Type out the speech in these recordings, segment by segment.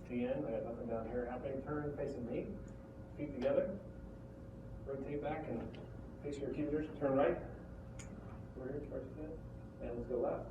the end. I got nothing down here happening. Turn facing me. Feet together. Rotate back and face your accusers. Turn right. Over here, charge again. And let's go left.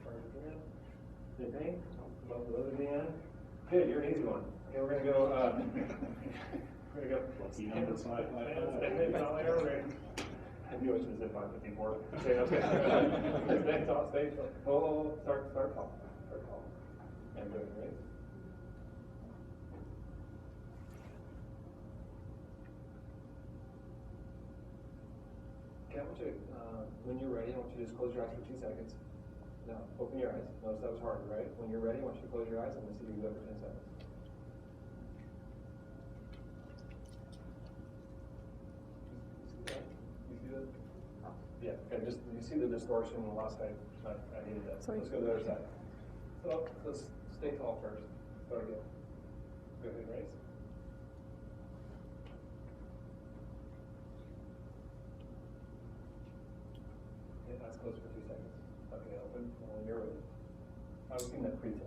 Charge again. Any pain? Both of those again. Good, you're an easy one. Okay, we're gonna go we're gonna go. Lucky number 555. I knew I should have said 554. Okay, okay. Stay tall, stay tall. Oh, start tall. Start tall. And do it, right? Okay, I want you, when you're ready, I want you to just close your eyes for 2 seconds. Now, open your eyes. Notice that was hard, right? When you're ready, I want you to close your eyes and let's see you do that for 10 seconds. You see that? Yeah, okay, just, you see the distortion in the last time I needed that. Sorry. Let's go to the other side. So, let's stay tall first. Start again. Go ahead, raise. Yeah, that's close for 2 seconds. Okay, open when you're ready. I was seeing that pre-test.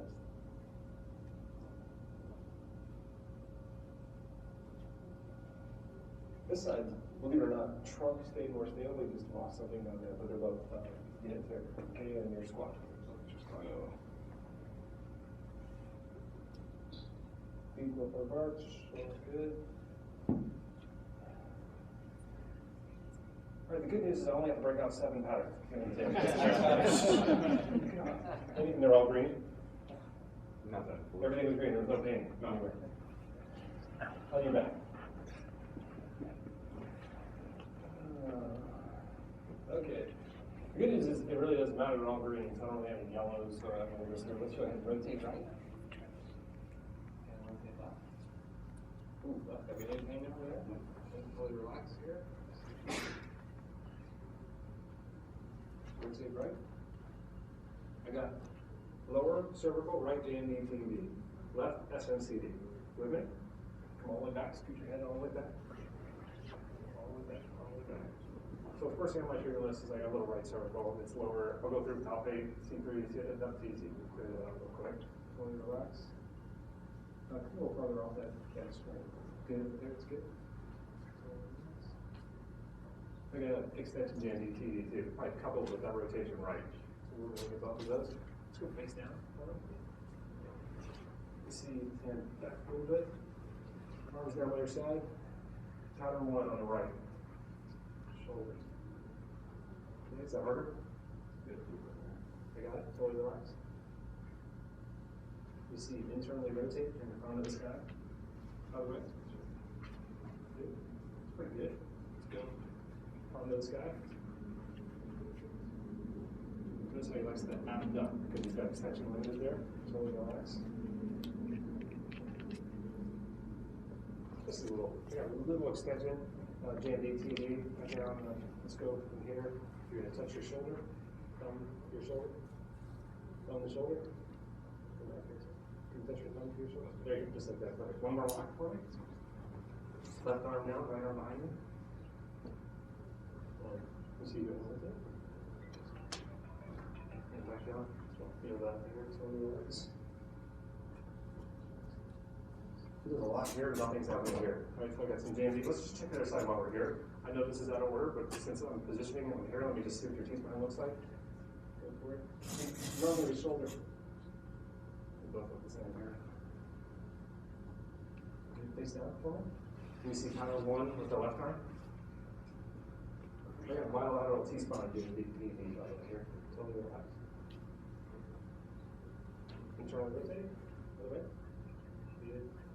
This side, believe it or not, trunk stayed more stable. We just lost something down there, but they're both get there. Okay, and your squat. Feet go for a arch. Shoulders good. All right, the good news is I only have to break out 7 patterns. And they're all green? Not that. Everything was green, there was no pain anywhere. On your back. Okay. The good news is it really doesn't matter, they're all green, so I don't really have any yellows, so I'm going to go. Let's go ahead and rotate right. And rotate left. Ooh, left. Got any pain over there? Fully relax here. Rotate right. I got lower cervical, right JMD, left SNCD. With me? Come all the way back, scoot your head all the way back. All the way back, all the way back. So the first thing on my trigger list is I got a little right cervical. It's lower. I'll go through top 8, C3, up to C. Clear that out real quick. Fully relax. Come a little farther off that string. Good, there, it's good. I got an extension JMD TD too, probably coupled with that rotation right. So we're going to get both of those. Let's go face down. You see, hand back a little bit. Arms down by your side. Pattern 1 on the right. Shoulders. Okay, is that harder? Good. I got it. Totally relax. You see, internally rotate in the front of the sky. Other way. Good. It's pretty good. Let's go. Front of the sky. Notice how he likes that abduct because he's got extension limited there. Totally relax. This is a little extension, JMD, TD, right down. Let's go from here. You're going to touch your shoulder, thumb your shoulder, thumb the shoulder. Can you touch your thumb to your shoulder? There you go, just like that. Perfect. One more lock for me. Left arm down, right arm behind you. You see you with it. And back down. Feel that here. Totally relax. There's a lot here, nothing's happening here. All right, so I got some JMD. Let's just check the other side while we're here. I know this is out of order, but since I'm positioning them here, let me just see what your T-spine looks like. Go for it. Normally your shoulder. They both look the same here. Can you face down for me? Can you see pattern 1 with the left arm? I got bilateral T-spine JMD by the way here. Totally relax. Internal rotate. Other way.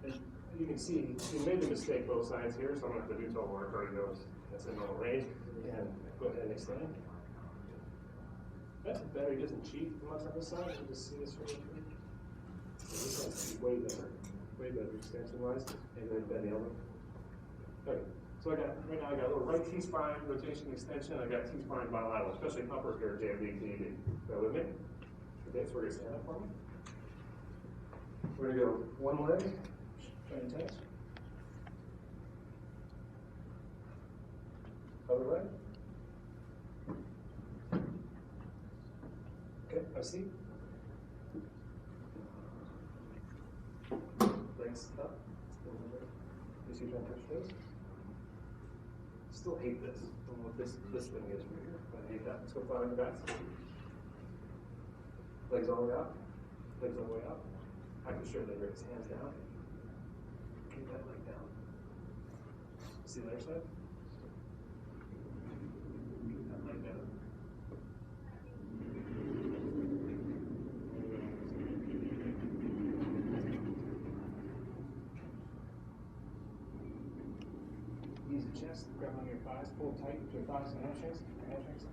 And you can see, you made the mistake both sides here, so I'm going to have to do total work. Already knows that's a normal range. And go ahead and extend. That's better. He doesn't cheat much on this side. You just see this right here. This side's way better extension-wise. And then bend the elbow. Okay. So I got right now I got a little right T-spine rotation extension. I got T-spine bilateral, especially upper here, JMD, TD. Go with me. Okay, so we're going to stand up for me. We're going to go one leg. Try and touch. Other leg. Okay, I see. advanced stuff. You see trying to touch those? Still hate this. I don't know what this thing is right here, but I hate that. Let's go flat on your backs. Legs all the way up. Legs all the way up. Active straight leg raise. Hands down. Keep that leg down. See the other side? Keep that leg down. Use the chest, grab on your thighs, pull tight with your thighs and hamstrings. Hamstrings.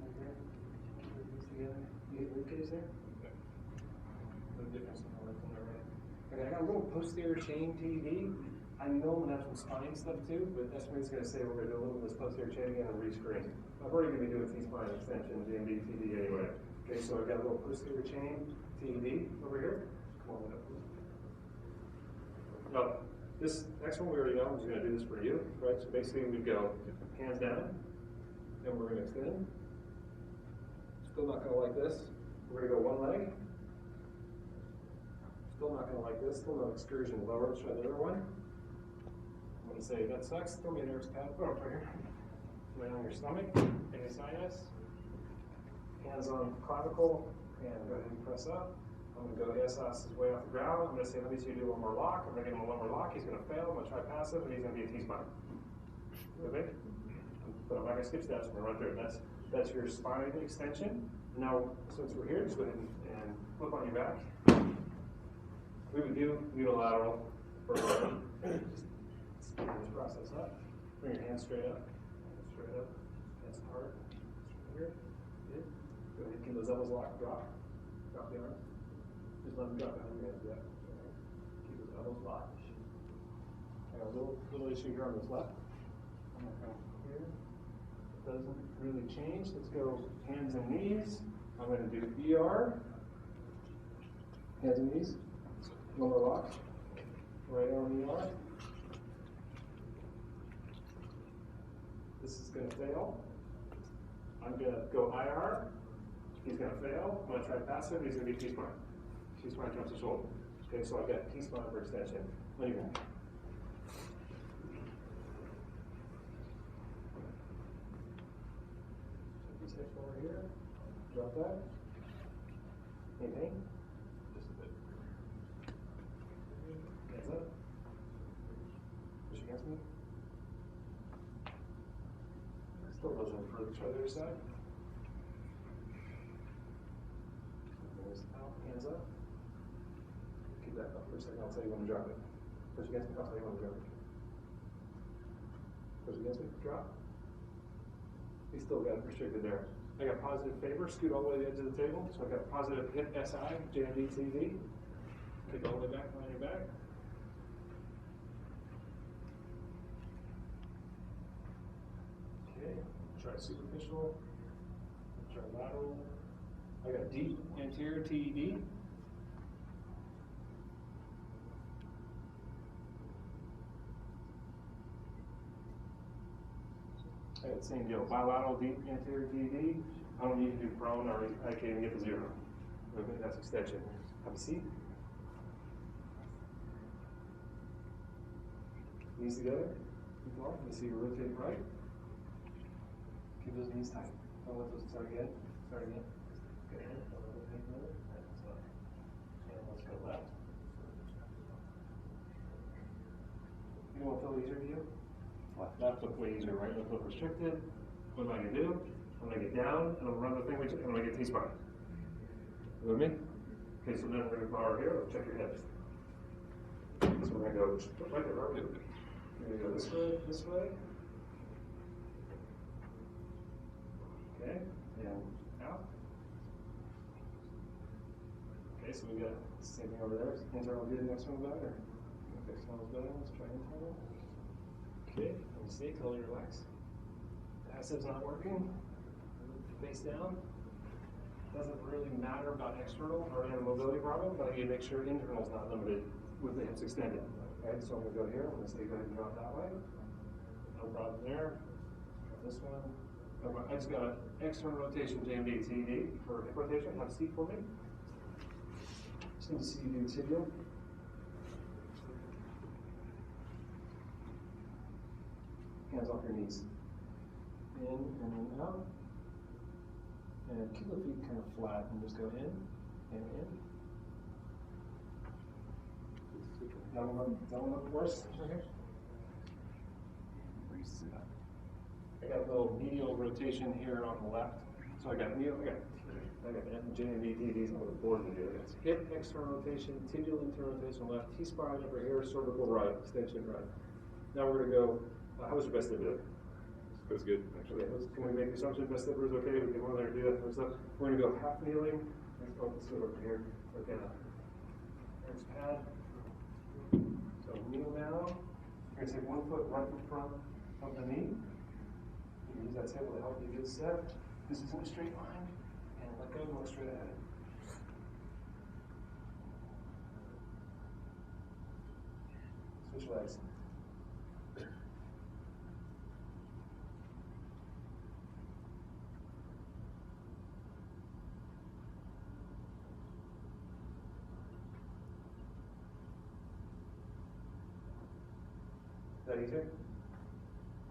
Right here. Knees together. You get rib cage there? Okay. No difference in the left and the right. Okay, I got a little posterior chain TD. I know that's from spine stuff too, but that's what he's going to say. We're going to do a little bit of this posterior chain again and rescreen. I'm already going to be doing T-spine extension, GMD, TD anyway. Okay, so I've got a little posterior chain TD over here. Come on up. Now, this next one we already know. I'm just going to do this for you, right? So basically we go hands down, and we're going to extend. Still not going to like this. We're going to go one leg. Still not going to like this. Still no excursion lower. Let's try the other one. I'm going to say, that sucks. Throw me an Eric's pad. Put it up right here. Lay on your stomach. Any sinus. Hands on clavicle. And go ahead and press up. I'm going to go ASS is way off the ground. I'm going to say, let me see you do one more lock. I'm going to give him a lumbar lock. He's going to fail. I'm going to try passive, and he's going to be a T-spine. Okay? But I'm not going to skip steps. I'm going to run through it. That's your spine extension. Now, since we're here, just go ahead and flip on your back. We would do unilateral for speed this process up. Bring your hands straight up. Hands apart. Here. Good. Go ahead and keep those elbows locked. Drop. Drop the arms. Just let them drop behind your hands. Yeah. Keep those elbows locked. I got a little issue here on this left. I'm going to come here. Doesn't really change. Let's go hands and knees. I'm going to do ER. Hands and knees. Lumbar lock. Right arm ER. This is going to fail. I'm going to go IR. He's going to fail. I'm going to try passive. He's going to be T-spine. T-spine jumps the shoulder. Okay, so I've got T-spine for extension. Let me go. These hips over here. Drop that. Any pain? Just a bit. Hands up. Push against me. Still goes in further. Try the other side. Out, hands up. Keep that up for a second. I'll tell you when to drop it. Push against me. I'll tell you when to drop it. Push against me. Drop. We still got it restricted there. I got positive favor. Scoot all the way to the edge of the table. So I got positive hip SI, JMD, TV. Kick all the way back on your back. Okay. Try superficial. Try lateral. I got deep anterior TED. I got the same deal. Bilateral deep anterior TED. I don't need to do prone or I can't even get to zero. Okay, that's extension. Have a seat. Knees together. Keep going. Let me see you rotate right. Keep those knees tight. Don't let those start again. Start again. Good. And let's go left. You know what feel easier to you? Left look way easier, right? Left look restricted. What am I going to do? I'm going to get down and I'm going to run the thing, and I'm going to get T-spine. You with me? Okay, so then we're going to come over here. Let's check your hips. So we're going to go right there. We're going to go this way. Okay, and out. Okay, so we got the same thing over there. Internal good, next one better. Okay, external's better. Let's try internal. Okay, let me see. Totally relax. Passive's not working. Face down. Doesn't really matter about external or any mobility problem, but I need to make sure internal's not limited with the hips extended. Okay, so I'm going to go here. I'm going to say go ahead and drop that way. No problem there. This one. I just got an external rotation JMD TD for hip rotation. Have a seat for me. Just need to see you do tibial. hands off your knees. In and then out. And keep the feet kind of flat and just go in and in. Don't look worse. Okay. I got a little medial rotation here on the left. So I got medial, I got J&D on the board to do. It's hip external rotation, tibial internal rotation left, T-spine over here, cervical right, extension right. Now we're going to go, how was your best dip? That's good, actually. Okay, can we make the assumption best dipper is okay? We can go in there and do that first stuff. We're going to go half kneeling. Let's go over here. Okay, there's pad. So kneel now. You're going to take 1 foot right in front of the knee. You can use that table to help you get set. This is in a straight line. And let go and look straight ahead. Switch legs. Is that easier?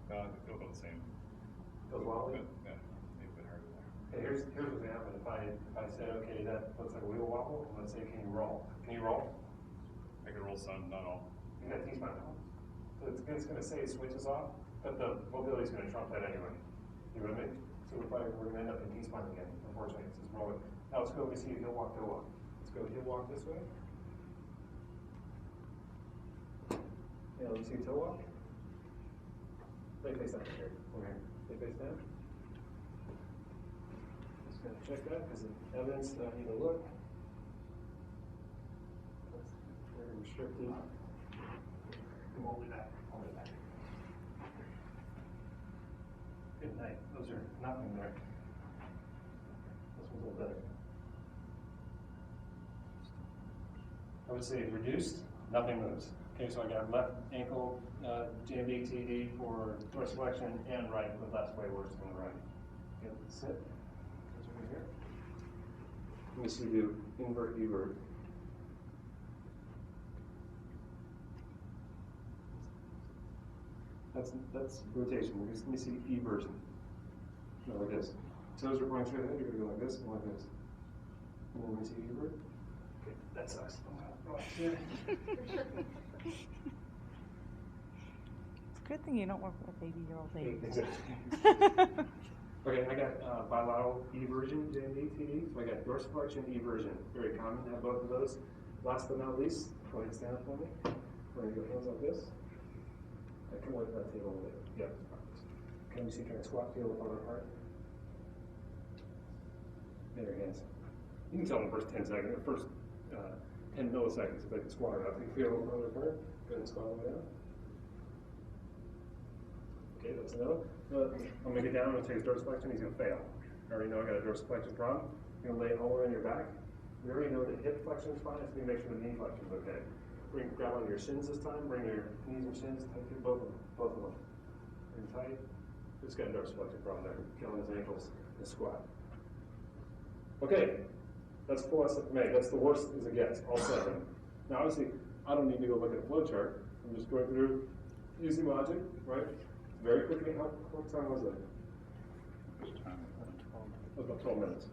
I feel about the same. Feels wobbly? Yeah, maybe a bit harder there. Okay, here's what's going to happen. If I said, okay, that looks like a wheel wobble, and let's say, can you roll? Can you roll? I can roll some, not all. You got T-spine now. So it's going to say it switches off, but the mobility is going to trump that anyway. You know what I mean? So we're going to end up in T-spine again, unfortunately. It's just rolling. Now let's go, let me see heel walk, heel walk. Let's go heel walk this way. Yeah, let me see toe walk. Lay face down here. Okay. Lay face down. Just going to check that because the evidence that I need to look. That's very restricted. Come all the way back. All the way back. Good night. Those are nothing there. This one's a little better. I would say reduced, nothing moves. Okay, so I got left ankle JMD TD for dorsiflexion and right, but that's way worse than the right. Okay, sit. Goes over here. Let me see you do invert evert. That's rotation. Let me see eversion. No, like this. Toes are pointing straight ahead. You're going to go like this and like this. And then let me see evert. Okay, that sucks. It's a good thing you don't work with baby-year-old babies. Exactly. Okay, I got bilateral eversion, JMD, TD. So I got dorsiflexion, eversion. Very common to have both of those. Last but not least, go ahead and stand up for me. We're going to go hands like this. Come away from that table a little bit. Yep. Can you see trying to squat, feel the farther apart? There, your hands. You can tell in the first 10 seconds, the first 10 milliseconds if they can squat or not. If you feel a little farther apart, go ahead and squat all the way down. Okay, that's another. I'm going to get down and take his dorsiflexion. He's going to fail. I already know I got a dorsiflexion problem. You're going to lay it all the way on your back. We already know that hip flexion is fine. It's going to make sure the knee flexion is okay. Grab on your shins this time. Bring your knees and shins tight to both of them. Both of them. Bring tight. Just got a dorsiflexion problem there. Killing his ankles and squat. Okay, that's full SFMA. That's the worst as it gets. All 7. Now, obviously, I don't need to go look at a flow chart. I'm just going through using logic, right? Very quickly. What time was that? That was about 12 minutes.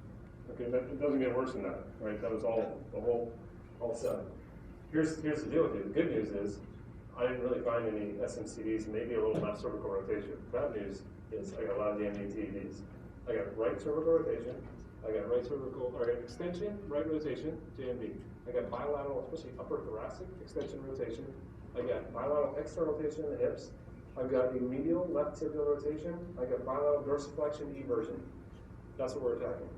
Okay, it doesn't get worse than that, right? That was all 7. Here's the deal with you. The good news is I didn't really find any SMCDs, maybe a little left cervical rotation. Bad news is I got a lot of DMD TEDs. I got right cervical rotation. I got right cervical, or I got extension, right rotation, JMD. I got bilateral, especially upper thoracic extension rotation. I got bilateral external rotation in the hips. I've got a medial left tibial rotation. I got bilateral dorsiflexion eversion. That's what we're attacking.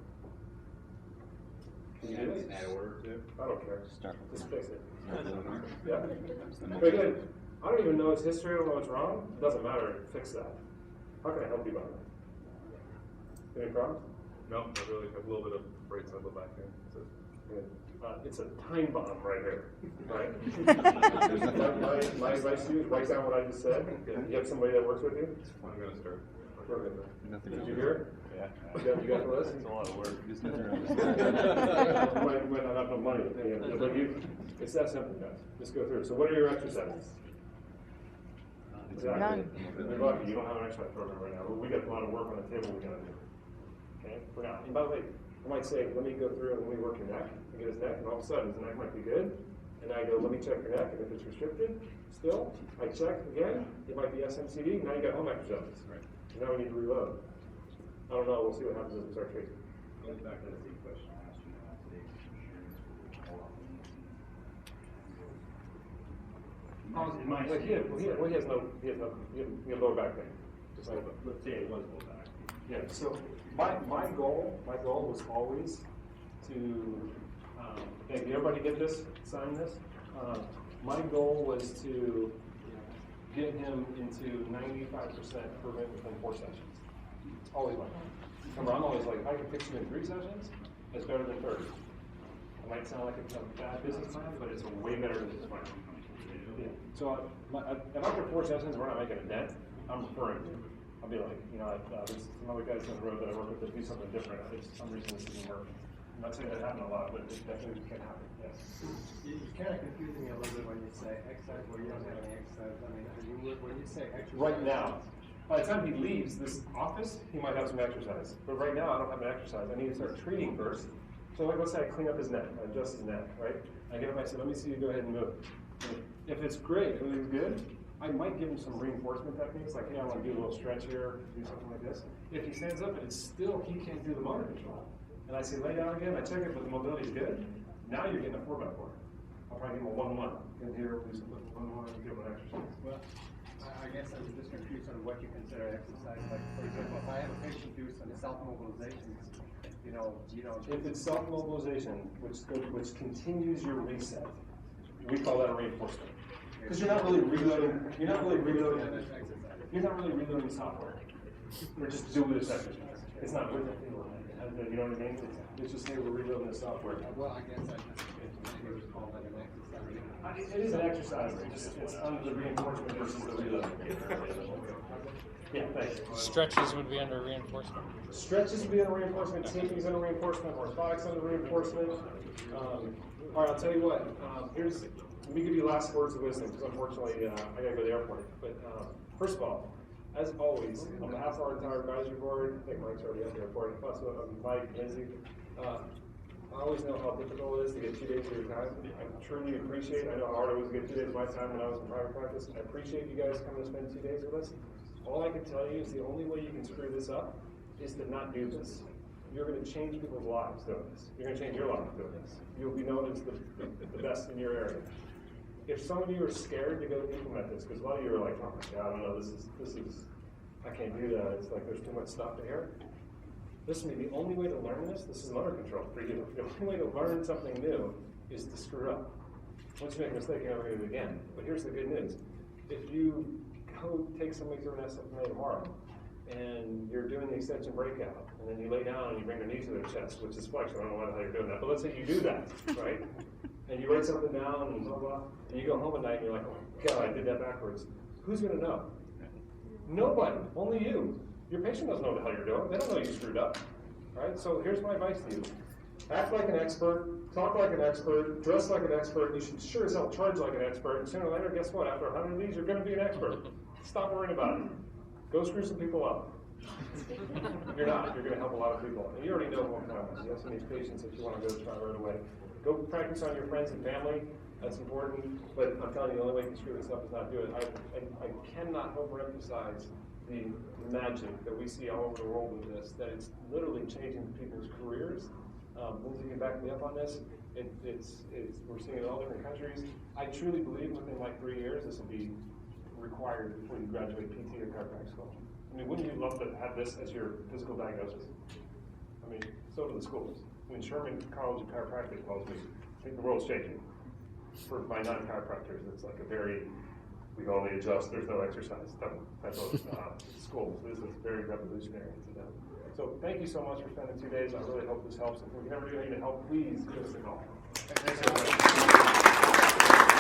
Can you do this? Add a word or two? I don't care. Just fix it. Yeah. But again, I don't even know its history. I don't know what's wrong. It doesn't matter. Fix that. How can I help you about that? Any problems? No, not really. A little bit of right side back here. It's a time bomb right here, right? my advice to you is write down what I just said. You have somebody that works with you? I'm going to start. Did you hear it? Yeah. You got the list? It's a lot of work. You might not have no money, but it's that simple, guys. Just go through it. So what are your exercises? Exactly. None. You're lucky, you don't have an exercise program right now, but we got a lot of work on the table we gotta do. Okay, for now. And by the way, I might say, let me go through and let me work your neck, and get his neck, and all of a sudden, his neck might be good. And I go, let me check your neck, and if it's restricted, still, I check again, it might be SMCD, now you got home exercises. Right. So now we need to reload. I don't know, we'll see what happens as we start treating. Going back to the same question I asked you today, insurance, Like he has lower back pain. Just like, let's say it was low back. yeah, so my goal was always to, hey, did everybody get this, sign this? My goal was to get him into 95% improvement within 4 sessions. It's always like that. Remember, I'm always like, if I can fix him in 3 sessions, it's better than 30. It might sound like it's a bad business plan, but it's a way better business plan. Yeah. So if after 4 sessions we're not making a dent, I'm referring to. I'll be like, there's some other guys on the road that I work with that do something different. For some reason this isn't working. I'm not saying that happened a lot, but it definitely can happen. Yes. It's kind of confusing me a little bit when you say exercise where you don't have any exercise. I mean, when you say exercise. Right now, by the time he leaves this office, he might have some exercise. But right now, I don't have an exercise. I need to start treating first. So like, let's say I clean up his neck, I adjust his neck, right? I get him, I say, let me see you go ahead and move. If it's great, if it's good, I might give him some reinforcement techniques, like, hey, I want to do a little stretch here, do something like this. If he stands up and it's still, he can't do the motor control. And I say, lay down again, I check it, but the mobility's good. Now you're getting a 4x4. I'll probably give him a 1-1. In here, do some 1-1, give him an exercise. Well, I guess I'm just confused on what you consider exercise. Like, for example, if I have a patient do some self-mobilization, If it's self-mobilization, which continues your reset, we call that a reinforcement. Because you're not really reloading. You're not really reloading software. We're just doing this exercise. It's not with it. You know what I mean? It's just here we're reloading the software. well, I guess I just would call that an exercise. It is an exercise. It's under the reinforcement versus the reload. Yeah, thanks. Stretches would be under reinforcement. Stretches would be under reinforcement. Taping's under reinforcement. Orthotics under reinforcement. All right, I'll tell you what. Let me give you last words of wisdom because unfortunately I gotta go to the airport. But first of all, as always, on behalf of our entire advisory board, I think Mike's already at the airport, plus Mike, Lindsay, I always know how difficult it is to get 2 days of your time. I truly appreciate, I know how hard it was to get 2 days of my time when I was in private practice. I appreciate you guys coming to spend 2 days with us. All I can tell you is the only way you can screw this up is to not do this. You're going to change people's lives doing this. You're going to change your life doing this. You'll be known as the best in your area. If some of you are scared to go implement this, because a lot of you are like, oh my God, I don't know, this is, I can't do that. It's like there's too much stuff in here. Listen to me, the only way to learn this is motor control for you. The only way to learn something new is to screw up. Once you make a mistake, you're never going to do it again. But here's the good news. If you go take somebody through an SFMA tomorrow, and you're doing the extension breakout, and then you lay down and you bring their knee to their chest, which is flexion. I don't know why the hell you're doing that, but let's say you do that, right? And you write something down and blah, blah, and you go home at night and you're like, oh my God, I did that backwards. Who's going to know? Nobody, only you. Your patient doesn't know what the hell you're doing. They don't know you screwed up, right? So here's my advice to you. Act like an expert, talk like an expert, dress like an expert. You should sure as hell charge like an expert. And sooner or later, guess what? After 100 of these, you're going to be an expert. Stop worrying about it. Go screw some people up. You're not. You're going to help a lot of people. And you already know what kind of. You have some of these patients that you want to go try right away. Go practice on your friends and family. That's important. But I'm telling you, the only way you can screw this up is not do it. I cannot overemphasize the magic that we see all over the world with this, that it's literally changing people's careers. Lindsay can back me up on this. We're seeing it in all different countries. I truly believe within like 3 years, this will be required before you graduate PT or chiropractic school. I mean, wouldn't you love to have this as your physical diagnosis? I mean, so do the schools. When Sherman College of Chiropractic tells me, I think the world's changing. For my non-chiropractors, it's like a very, we can only adjust, there's no exercise type of schools. This is very revolutionary to them. So thank you so much for spending 2 days. I really hope this helps. If we can ever do anything to help, please give us a call. Thanks so much.